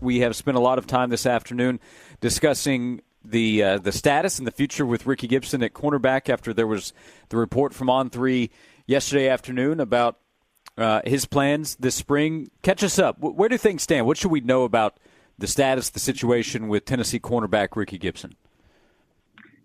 We have spent a lot of time this afternoon discussing the status and the future with Rickey Gibson at cornerback after there was the report from On3 yesterday afternoon about his plans this spring. Catch us up. Where do things stand? What should we know about the status, the situation with Tennessee cornerback Rickey Gibson?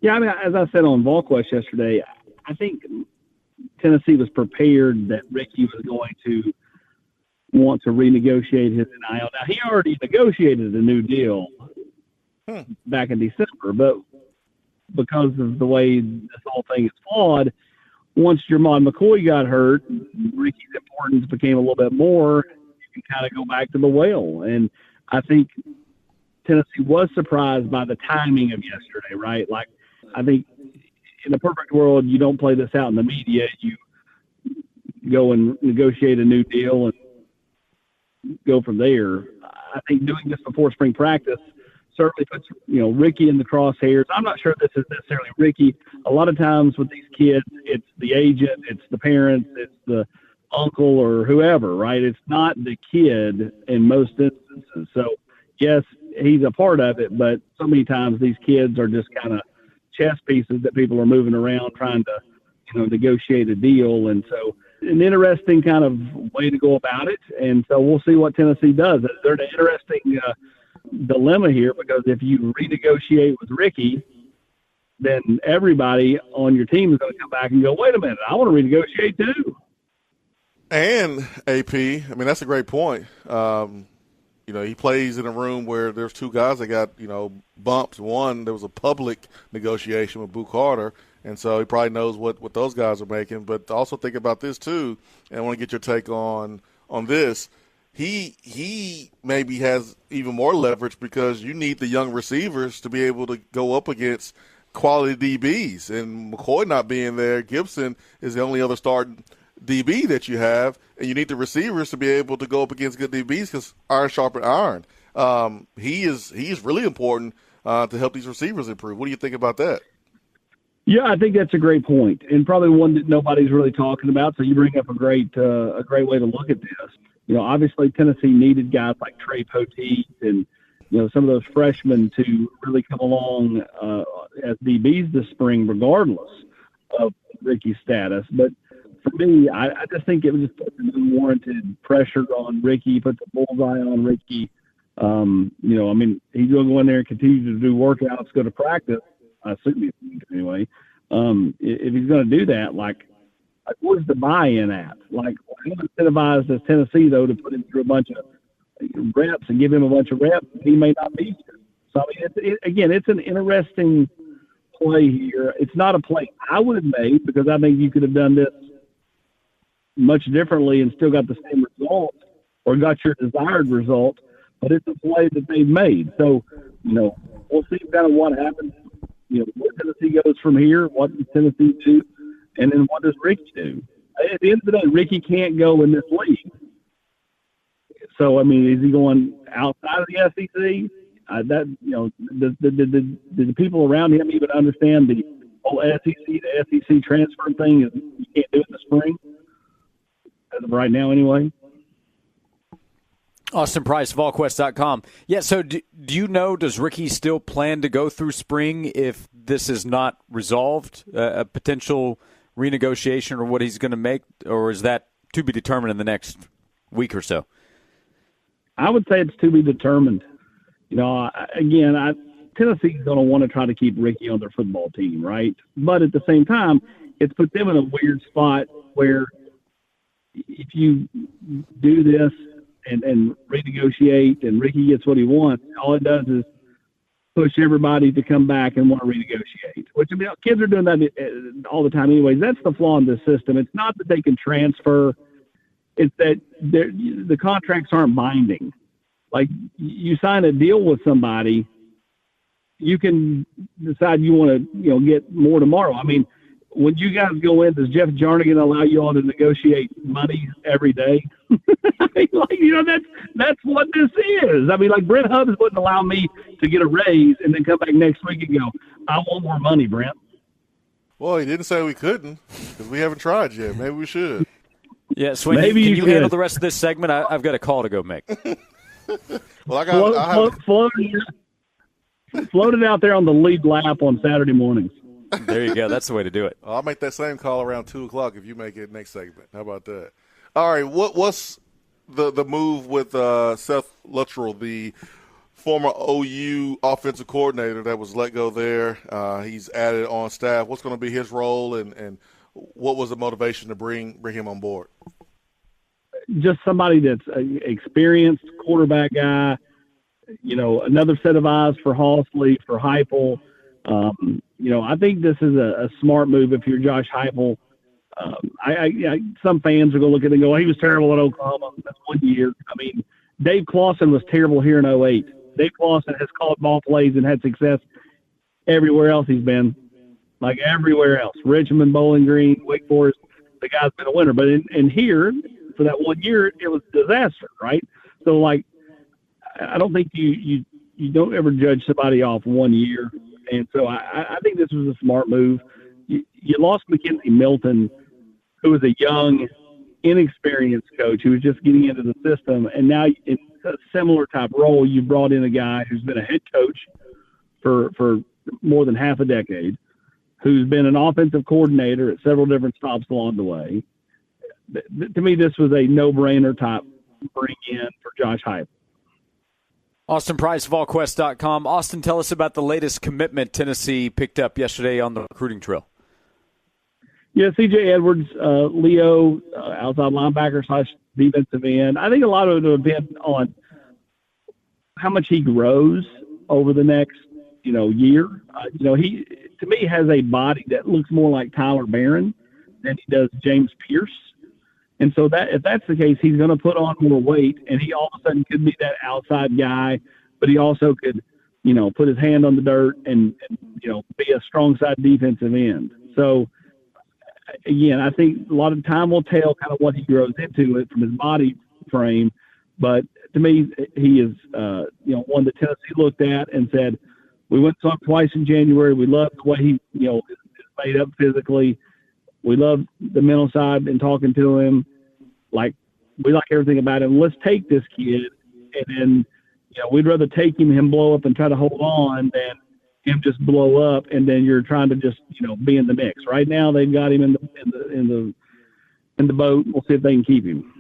Yeah, I mean, as I said on Volquest yesterday, I think Tennessee was prepared that Rickey was going to want to renegotiate his NIL. Now, he already negotiated a new deal back in December, but because of the way this whole thing is flawed, once Jermon McCoy got hurt, Rickey's importance became a little bit more. You can kind of go back to the well. And I think Tennessee was surprised by the timing of yesterday, right? Like, I think in a perfect world, you don't play this out in the media. You go and negotiate a new deal and go from there. I think doing this before spring practice certainly puts, Rickey in the crosshairs. I'm not sure this is necessarily Rickey. A lot of times with these kids, it's the agent, it's the parents, it's the uncle or whoever, right? It's not the kid in most instances. So, yes, he's a part of it, but so many times these kids are just kind of chess pieces that people are moving around trying to, negotiate a deal. And so an interesting kind of way to go about it. And so we'll see what Tennessee does. There's an interesting dilemma here, because if you renegotiate with Rickey, then everybody on your team is going to come back and go, wait a minute, I want to renegotiate too. And AP, I mean, that's a great point. He plays in a room where there's two guys that got, bumped. One, there was a public negotiation with Boo Carter, and so he probably knows what those guys are making. But also think about this too, and I want to get your take on this. He maybe has even more leverage because you need the young receivers to be able to go up against quality DBs. And McCoy not being there, Gibson is the only other starting DB that you have, and you need the receivers to be able to go up against good DBs because iron sharpen iron. He is really important to help these receivers improve. What do you think about that? Yeah, I think that's a great point, and probably one that nobody's really talking about. So you bring up a great way to look at this. Obviously Tennessee needed guys like Trey Poteet and some of those freshmen to really come along as DBs this spring, regardless of Rickey's status. But for me, I just think it was just put an unwarranted pressure on Rickey, put the bullseye on Rickey. He's going to go in there and continue to do workouts, go to practice. I assume he's going to anyway. If he's going to do that, like where's the buy-in at? Like, how incentivized is Tennessee, though, to put him through a bunch of reps and give him a bunch of reps? He may not be here. So, I mean, it's an interesting play here. It's not a play I would have made, because I think you could have done this much differently and still got the same result or got your desired result, but it's a play that they've made. So, we'll see kind of what happens, where Tennessee goes from here, what does Tennessee do, and then what does Rickey do? At the end of the day, Rickey can't go in this league. So, I mean, is he going outside of the SEC? Did the people around him even understand the whole SEC transfer thing? You can't do it in the spring, as of right now anyway. Austin Price, Volquest.com. Yeah, so do you know, does Rickey still plan to go through spring if this is not resolved, a potential renegotiation or what he's going to make, or is that to be determined in the next week or so? I would say it's to be determined. Tennessee's going to want to try to keep Rickey on their football team, right? But at the same time, it's put them in a weird spot where if you do this and renegotiate and Rickey gets what he wants, all it does is push everybody to come back and want to renegotiate, which, kids are doing that all the time anyways. That's the flaw in this system. It's not that they can transfer. It's that the contracts aren't binding. Like, you sign a deal with somebody, you can decide you want to, get more tomorrow. I mean, when you guys go in, does Jeff Jarnigan allow you all to negotiate money every day? That's what this is. I mean, like, Brent Hubbs wouldn't allow me to get a raise and then come back next week and go, I want more money, Brent. Well, he didn't say we couldn't, because we haven't tried yet. Maybe we should. Yeah, Swain, can you handle the rest of this segment? I've got a call to go make. Well, I have floated out there on the lead lap on Saturday mornings. There you go. That's the way to do it. I'll make that same call around 2:00 if you make it next segment. How about that? All right, what's the move with Seth Littrell, the former OU offensive coordinator that was let go there? He's added on staff. What's going to be his role, and what was the motivation to bring him on board? Just somebody that's an experienced quarterback guy, another set of eyes for Halsley, for Heupel. I think this is a smart move if you're Josh Heupel. Some fans are going to look at it and go, he was terrible at Oklahoma. That's 1 year. I mean, Dave Clawson was terrible here in 2008. Dave Clawson has called ball plays and had success everywhere else he's been, like everywhere else. Richmond, Bowling Green, Wake Forest, the guy's been a winner. But in here, for that 1 year, it was a disaster, right? So, I don't think you don't ever judge somebody off 1 year. And so I think this was a smart move. You lost McKenzie Milton, who was a young, inexperienced coach who was just getting into the system. And now in a similar type role, you brought in a guy who's been a head coach for more than half a decade, who's been an offensive coordinator at several different stops along the way. To me, this was a no-brainer type bring in for Josh Heupel. Austin Price, Volquest.com. Austin, tell us about the latest commitment Tennessee picked up yesterday on the recruiting trail. Yeah, C.J. Edwards, Leo, outside linebacker / defensive end. I think a lot of it will depend on how much he grows over the next, year. He, to me, has a body that looks more like Tyler Barron than he does James Pierce. And so if that's the case, he's going to put on more weight, and he all of a sudden could be that outside guy, but he also could, put his hand on the dirt and be a strong side defensive end. So, again, I think a lot of time will tell kind of what he grows into it from his body frame. But to me, he is, one that Tennessee looked at and said, we went to talk twice in January. We love the way he, is made up physically. We love the mental side and talking to him. We like everything about him. Let's take this kid. And then, we'd rather take him blow up and try to hold on than him just blow up. And then you're trying to just, be in the mix. Right now they've got him in the boat. We'll see if they can keep him.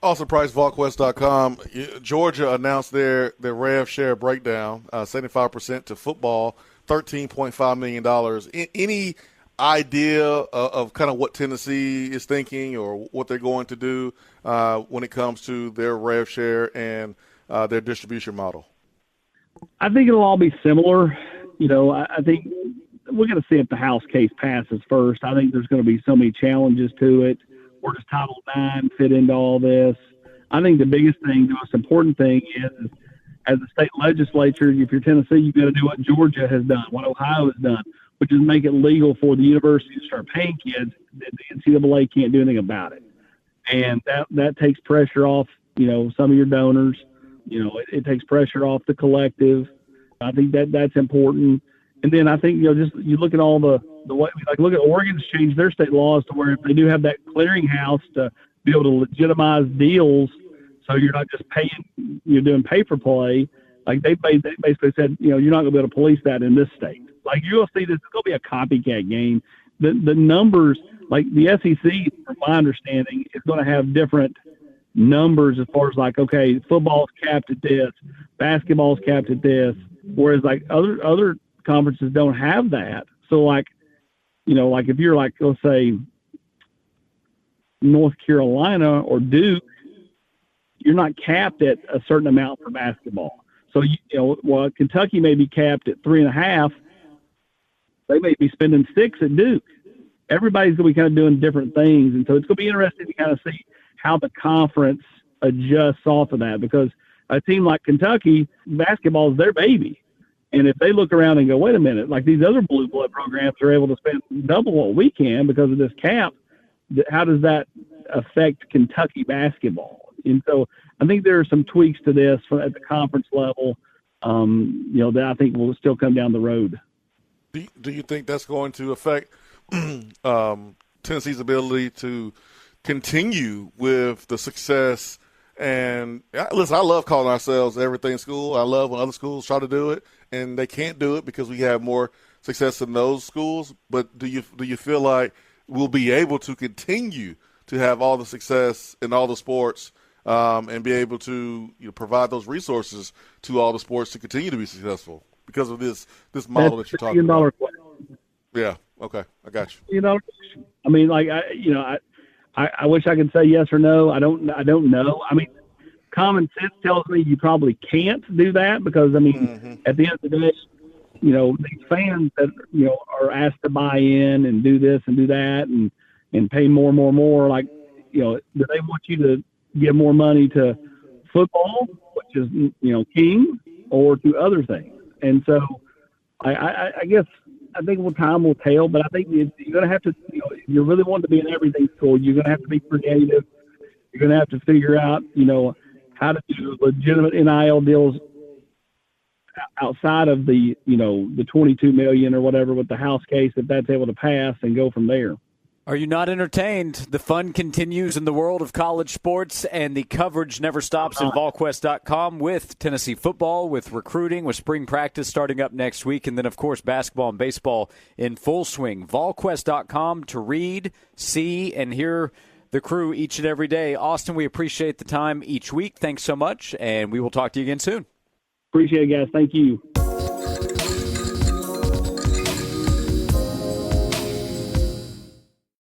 Also, PriceVolquest.com. Georgia announced their rev share breakdown, 75% to football, $13.5 million. Any idea of kind of what Tennessee is thinking or what they're going to do when it comes to their rev share and their distribution model? I think it'll all be similar. I think we're going to see if the House case passes first. I think there's going to be so many challenges to it. Where does Title IX fit into all this? I think the biggest thing, the most important thing is as a state legislature, if you're Tennessee, you've got to do what Georgia has done, what Ohio has done, which is make it legal for the university to start paying kids. The NCAA can't do anything about it. And that takes pressure off, some of your donors. It takes pressure off the collective. I think that's important. And then I think, just you look at all the way, look at Oregon's changed their state laws to where if they do have that clearinghouse to be able to legitimize deals, so you're not just paying, you're doing pay for play. They basically said, you're not going to be able to police that in this state. You'll see this, it's going to be a copycat game. The numbers, the SEC, from my understanding, is going to have different numbers as far as okay, football's capped at this, basketball's capped at this, whereas other conferences don't have that. So if you're let's say North Carolina or Duke, you're not capped at a certain amount for basketball. So Kentucky may be capped at 3.5. They may be spending 6 at Duke. Everybody's going to be kind of doing different things, and so it's going to be interesting to kind of see how the conference adjusts off of that, because a team like Kentucky, basketball is their baby. And if they look around and go, wait a minute, these other blue blood programs are able to spend double what we can because of this cap, how does that affect Kentucky basketball? And so I think there are some tweaks to this at the conference level, that I think will still come down the road. Do you think that's going to affect Tennessee's ability to continue with the success And listen, I love calling ourselves everything school. I love when other schools try to do it, and they can't do it because we have more success in those schools. But do you feel like we'll be able to continue to have all the success in all the sports and be able to provide those resources to all the sports to continue to be successful because of this model that you're talking about? Yeah. Okay. I got you. I mean, like I wish I could say yes or no. I don't know. I mean, common sense tells me you probably can't do that because, I mean, at the end of the day, these fans that, are asked to buy in and do this and do that and pay more, like, do they want you to give more money to football, which is, king, or to other things? And so I guess I think time will tell, but I think you're going to have to, if you really want to be an everything school, you're going to have to be creative. You're going to have to figure out, how to do legitimate NIL deals outside of the, the $22 million or whatever with the House case, if that's able to pass, and go from there. Are you not entertained? The fun continues in the world of college sports, and the coverage never stops at Volquest.com with Tennessee football, with recruiting, with spring practice starting up next week, and then, of course, basketball and baseball in full swing. Volquest.com to read, see, and hear the crew each and every day. Austin, we appreciate the time each week. Thanks so much, and we will talk to you again soon. Appreciate it, guys. Thank you.